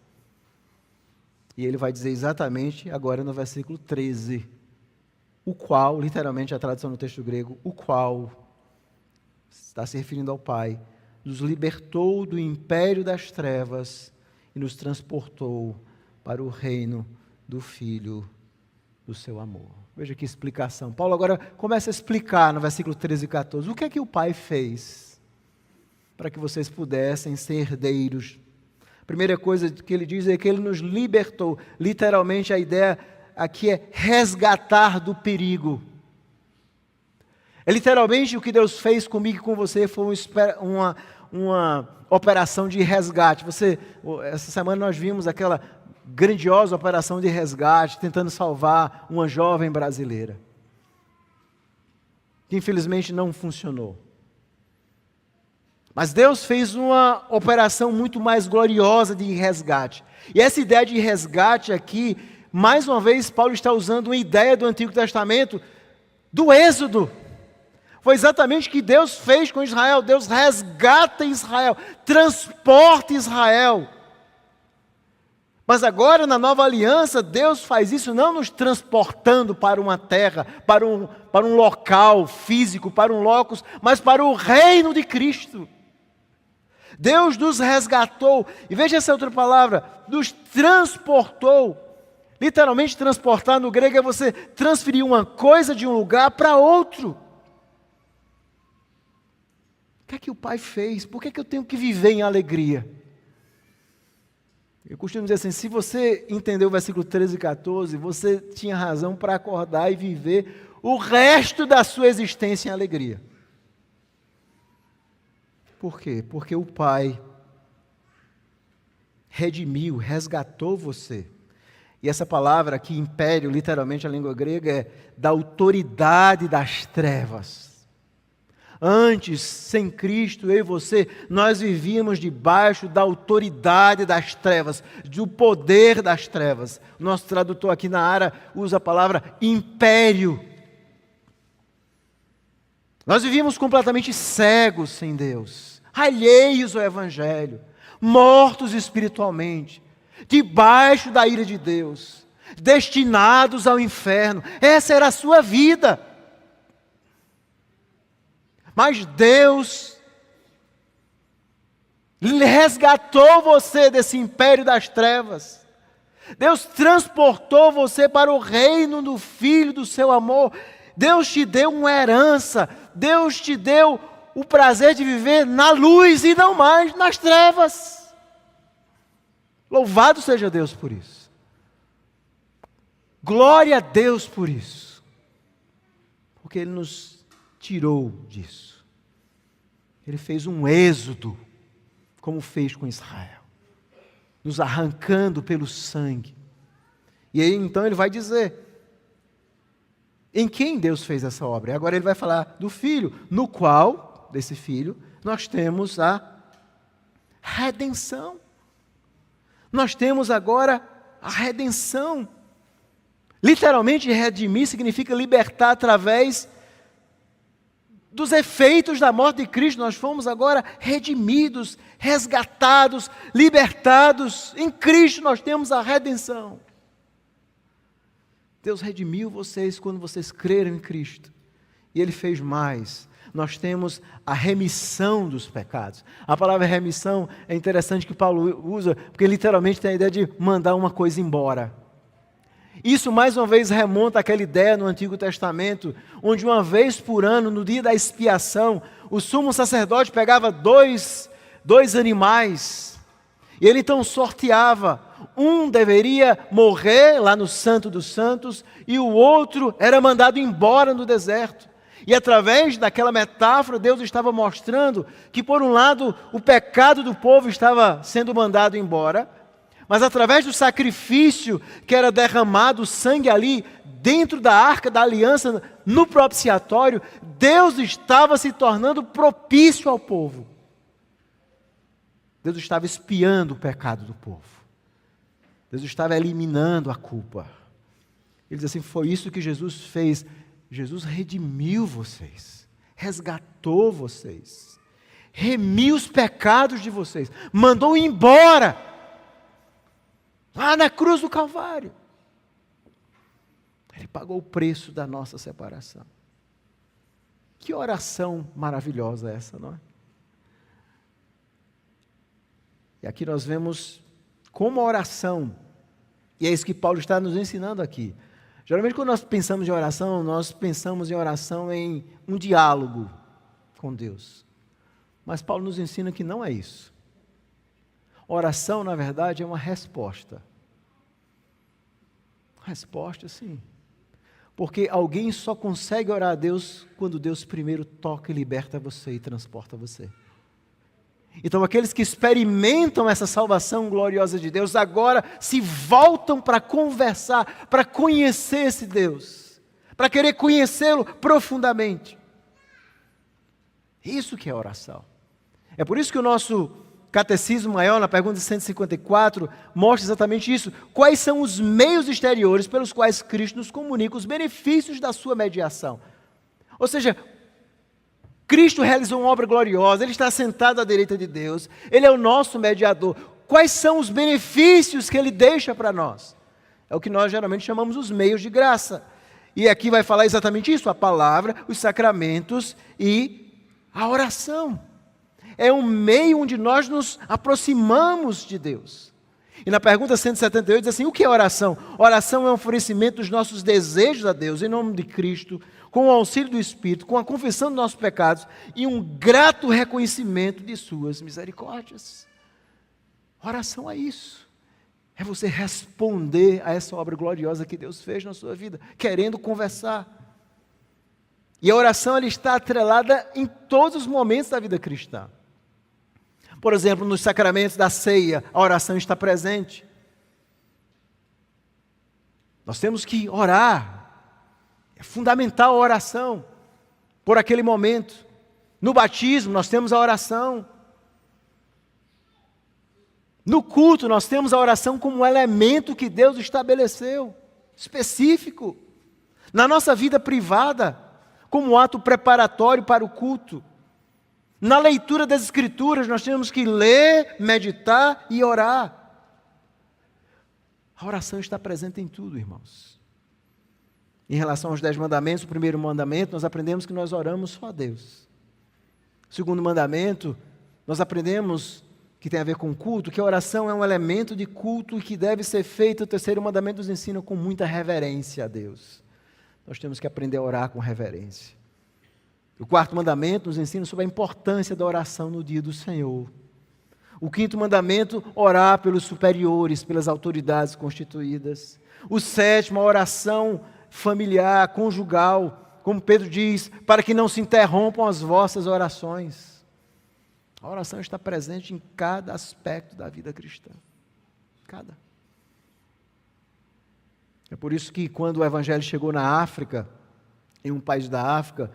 E ele vai dizer exatamente agora no versículo 13, o qual, literalmente a tradução no texto grego, o qual, está se referindo ao Pai, nos libertou do império das trevas e nos transportou para o reino do Filho do seu amor. Veja que explicação. Paulo agora começa a explicar no versículo 13 e 14, o que é que o Pai fez para que vocês pudessem ser herdeiros. A primeira coisa que ele diz é que ele nos libertou. Literalmente a ideia aqui é resgatar do perigo. É literalmente o que Deus fez comigo e com você foi uma operação de resgate. Essa semana nós vimos aquela grandiosa operação de resgate, tentando salvar uma jovem brasileira, que infelizmente não funcionou. Mas Deus fez uma operação muito mais gloriosa de resgate. E essa ideia de resgate aqui, mais uma vez, Paulo está usando uma ideia do Antigo Testamento, do Êxodo. Foi exatamente o que Deus fez com Israel. Deus resgata Israel, transporta Israel. Mas agora, na nova aliança, Deus faz isso não nos transportando para uma terra, para um local físico, para um locus, mas para o reino de Cristo. Deus nos resgatou, e veja essa outra palavra, nos transportou. Literalmente transportar no grego é você transferir uma coisa de um lugar para outro. O que é que o Pai fez? Por que é que eu tenho que viver em alegria? Eu costumo dizer assim, se você entendeu o versículo 13 e 14, você tinha razão para acordar e viver o resto da sua existência em alegria. Por quê? Porque o Pai redimiu, resgatou você. E essa palavra aqui, império, literalmente a língua grega, é da autoridade das trevas. Antes, sem Cristo, eu e você, nós vivíamos debaixo da autoridade das trevas, do poder das trevas. O nosso tradutor aqui na Ara usa a palavra império. Nós vivíamos completamente cegos sem Deus, alheios ao Evangelho, mortos espiritualmente, debaixo da ira de Deus, destinados ao inferno. Essa era a sua vida. Mas Deus resgatou você desse império das trevas. Deus transportou você para o reino do Filho do seu amor. Deus te deu uma herança. Deus te deu o prazer de viver na luz e não mais nas trevas. Louvado seja Deus por isso. Glória a Deus por isso. Porque Ele nos tirou disso. Ele fez um êxodo, como fez com Israel, nos arrancando pelo sangue. E aí então ele vai dizer em quem Deus fez essa obra. E agora ele vai falar do Filho, no qual, desse Filho, nós temos a redenção. Nós temos agora a redenção. Literalmente, redimir significa libertar através dos efeitos da morte de Cristo. Nós fomos agora redimidos, resgatados, libertados. Em Cristo nós temos a redenção. Deus redimiu vocês quando vocês creram em Cristo. E Ele fez mais. Nós temos a remissão dos pecados. A palavra remissão é interessante que Paulo usa, porque literalmente tem a ideia de mandar uma coisa embora. Isso mais uma vez remonta àquela ideia no Antigo Testamento, onde uma vez por ano, no dia da expiação, o sumo sacerdote pegava dois animais, e ele então sorteava. Um deveria morrer lá no Santo dos Santos, e o outro era mandado embora no deserto. E através daquela metáfora, Deus estava mostrando que, por um lado, o pecado do povo estava sendo mandado embora, mas através do sacrifício que era derramado, o sangue ali, dentro da arca da aliança, no propiciatório, Deus estava se tornando propício ao povo. Deus estava expiando o pecado do povo. Deus estava eliminando a culpa. Ele diz assim, foi isso que Jesus fez. Jesus redimiu vocês, resgatou vocês, remiu os pecados de vocês, mandou embora, lá na cruz do Calvário. Ele pagou o preço da nossa separação. Que oração maravilhosa é essa, não é? E aqui nós vemos como a oração, e é isso que Paulo está nos ensinando aqui. Geralmente quando nós pensamos em oração, nós pensamos em oração em um diálogo com Deus. Mas Paulo nos ensina que não é isso. Oração, na verdade, é uma resposta. Resposta, sim. Porque alguém só consegue orar a Deus quando Deus primeiro toca e liberta você e transporta você. Então aqueles que experimentam essa salvação gloriosa de Deus, agora se voltam para conversar, para conhecer esse Deus, para querer conhecê-lo profundamente. Isso que é oração. É por isso que o nosso Catecismo Maior, na pergunta 154, mostra exatamente isso. Quais são os meios exteriores pelos quais Cristo nos comunica os benefícios da sua mediação? Ou seja, Cristo realizou uma obra gloriosa, Ele está sentado à direita de Deus, Ele é o nosso mediador. Quais são os benefícios que Ele deixa para nós? É o que nós geralmente chamamos os meios de graça. E aqui vai falar exatamente isso, a palavra, os sacramentos e a oração. É um meio onde nós nos aproximamos de Deus. E na pergunta 178 diz assim, o que é oração? Oração é um oferecimento dos nossos desejos a Deus, em nome de Cristo, com o auxílio do Espírito, com a confissão dos nossos pecados e um grato reconhecimento de suas misericórdias. Oração é isso. É você responder a essa obra gloriosa que Deus fez na sua vida, querendo conversar. E a oração ela está atrelada em todos os momentos da vida cristã. Por exemplo, nos sacramentos da ceia, a oração está presente. Nós temos que orar. É fundamental a oração por aquele momento. No batismo, nós temos a oração. No culto, nós temos a oração como um elemento que Deus estabeleceu, específico. Na nossa vida privada, como um ato preparatório para o culto. Na leitura das Escrituras, nós temos que ler, meditar e orar. A oração está presente em tudo, irmãos. Em relação aos 10 mandamentos, o primeiro mandamento, nós aprendemos que nós oramos só a Deus. O segundo mandamento, nós aprendemos que tem a ver com culto, que a oração é um elemento de culto que deve ser feito. O terceiro mandamento nos ensina com muita reverência a Deus. Nós temos que aprender a orar com reverência. O quarto mandamento nos ensina sobre a importância da oração no dia do Senhor. O quinto mandamento, orar pelos superiores, pelas autoridades constituídas. O sétimo, a oração familiar, conjugal, como Pedro diz, para que não se interrompam as vossas orações. A oração está presente em cada aspecto da vida cristã. Cada. É por isso que quando o Evangelho chegou na África, em um país da África,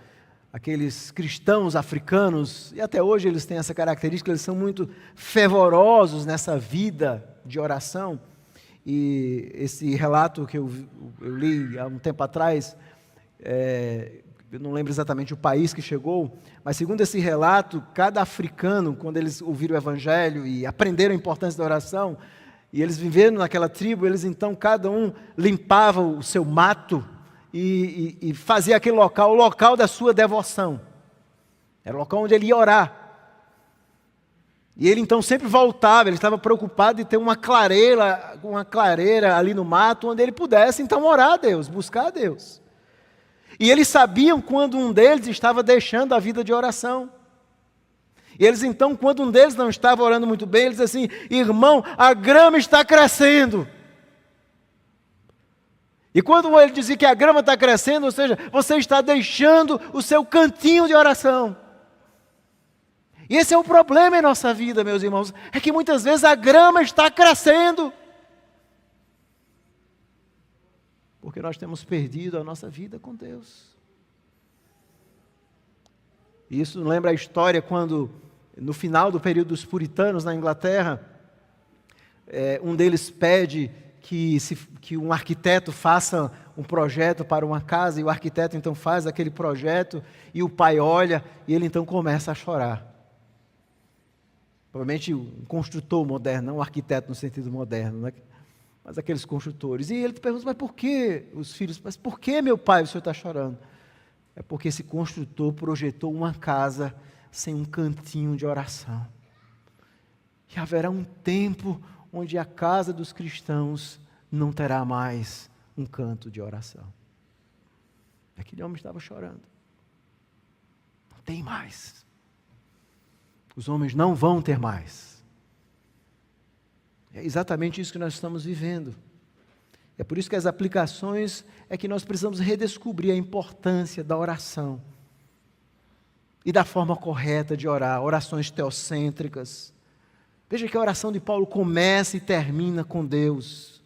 aqueles cristãos africanos, e até hoje eles têm essa característica, eles são muito fervorosos nessa vida de oração. E esse relato que eu li há um tempo atrás, eu não lembro exatamente o país que chegou, mas segundo esse relato, cada africano, quando eles ouviram o Evangelho e aprenderam a importância da oração, e eles viveram naquela tribo, eles então, cada um limpava o seu mato e fazia aquele local, o local da sua devoção. Era o local onde ele ia orar. E ele então sempre voltava, ele estava preocupado de ter uma clareira ali no mato, onde ele pudesse então orar a Deus, buscar a Deus. E eles sabiam quando um deles estava deixando a vida de oração. E eles então, quando um deles não estava orando muito bem, eles diziam assim: irmão, a grama está crescendo. E quando ele dizia que a grama está crescendo, ou seja, você está deixando o seu cantinho de oração. E esse é o problema em nossa vida, meus irmãos, é que muitas vezes a grama está crescendo. Porque nós temos perdido a nossa vida com Deus. Isso lembra a história quando, no final do período dos puritanos na Inglaterra, um deles pede que um arquiteto faça um projeto para uma casa, e o arquiteto então faz aquele projeto, e o pai olha, e ele então começa a chorar. Provavelmente um construtor moderno, não um arquiteto no sentido moderno, né? Mas aqueles construtores. E ele pergunta: mas por que os filhos? Mas por que, meu pai, o senhor está chorando? É porque esse construtor projetou uma casa sem um cantinho de oração. E haverá um tempo onde a casa dos cristãos não terá mais um canto de oração. Aquele homem estava chorando. Não tem mais. Os homens não vão ter mais. É exatamente isso que nós estamos vivendo. É por isso que as aplicações é que nós precisamos redescobrir a importância da oração e da forma correta de orar, orações teocêntricas. Veja que a oração de Paulo começa e termina com Deus.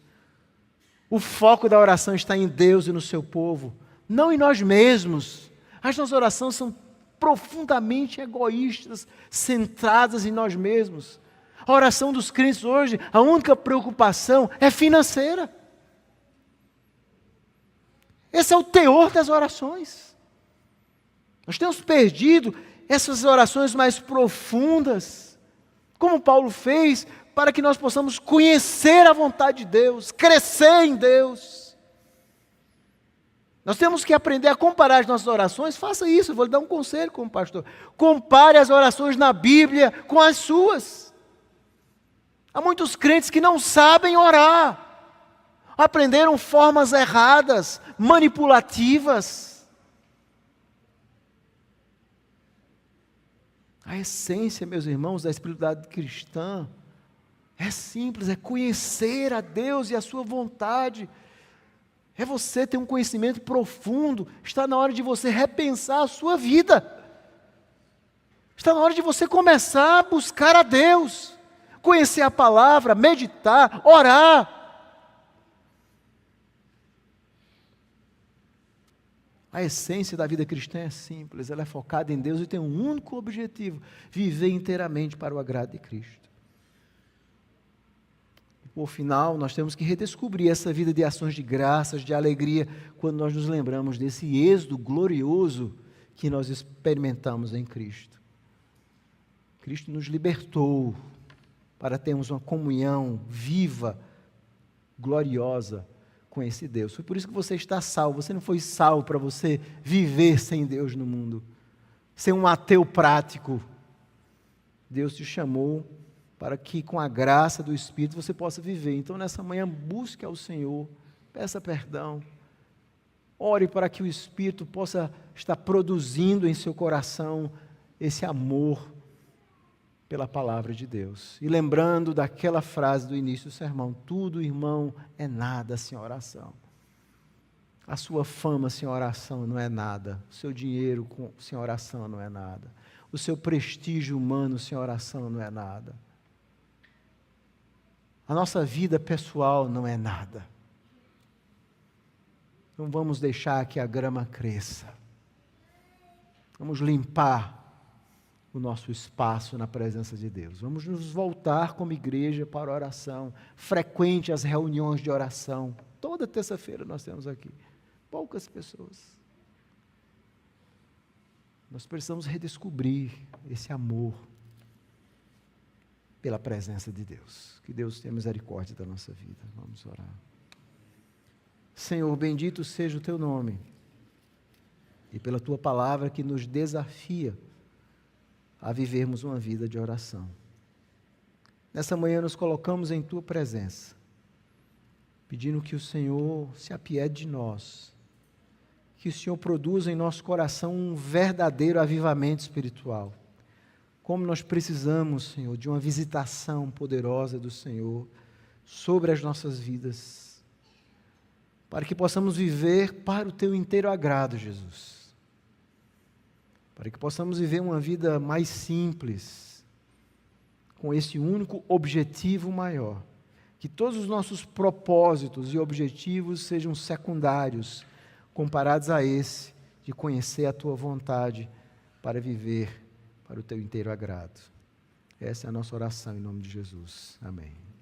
O foco da oração está em Deus e no seu povo, não em nós mesmos. As nossas orações são profundamente egoístas, centradas em nós mesmos. A oração dos crentes hoje, a única preocupação é financeira. Esse é o teor das orações. Nós temos perdido essas orações mais profundas, como Paulo fez, para que nós possamos conhecer a vontade de Deus, crescer em Deus. Nós temos que aprender a comparar as nossas orações. Faça isso, eu vou lhe dar um conselho como pastor. Compare as orações na Bíblia com as suas. Há muitos crentes que não sabem orar. Aprenderam formas erradas, manipulativas. A essência, meus irmãos, da espiritualidade cristã É simples, é conhecer a Deus e a sua vontade. É você ter um conhecimento profundo. Está na hora de você repensar a sua vida. Está na hora de você começar a buscar a Deus, conhecer a palavra, meditar, orar. A essência da vida cristã é simples, ela é focada em Deus e tem um único objetivo: viver inteiramente para o agrado de Cristo. E por final, nós temos que redescobrir essa vida de ações de graças, de alegria, quando nós nos lembramos desse êxodo glorioso que nós experimentamos em Cristo. Cristo nos libertou para termos uma comunhão viva, gloriosa com esse Deus. Foi por isso que você está salvo. Você não foi salvo para você viver sem Deus no mundo, ser um ateu prático. Deus te chamou para que com a graça do Espírito você possa viver. Então nessa manhã busque ao Senhor, peça perdão, ore para que o Espírito possa estar produzindo em seu coração esse amor pela palavra de Deus. E lembrando daquela frase do início do sermão: tudo, irmão, é nada sem oração. A sua fama sem oração não é nada. O seu dinheiro sem oração não é nada. O seu prestígio humano sem oração não é nada. A nossa vida pessoal não é nada. Não vamos deixar que a grama cresça. Vamos limpar o nosso espaço na presença de Deus. Vamos nos voltar como igreja para a oração. Frequente as reuniões de oração. Toda terça-feira nós temos aqui. Poucas pessoas. Nós precisamos redescobrir esse amor pela presença de Deus. Que Deus tenha misericórdia da nossa vida. Vamos orar. Senhor, bendito seja o teu nome. E pela tua palavra que nos desafia a vivermos uma vida de oração. Nessa manhã nos colocamos em tua presença, pedindo que o Senhor se apiede de nós, que o Senhor produza em nosso coração um verdadeiro avivamento espiritual. Como nós precisamos, Senhor, de uma visitação poderosa do Senhor sobre as nossas vidas, para que possamos viver para o teu inteiro agrado, Jesus. Para que possamos viver uma vida mais simples, com esse único objetivo maior. Que todos os nossos propósitos e objetivos sejam secundários, comparados a esse, de conhecer a tua vontade para viver para o teu inteiro agrado. Essa é a nossa oração em nome de Jesus. Amém.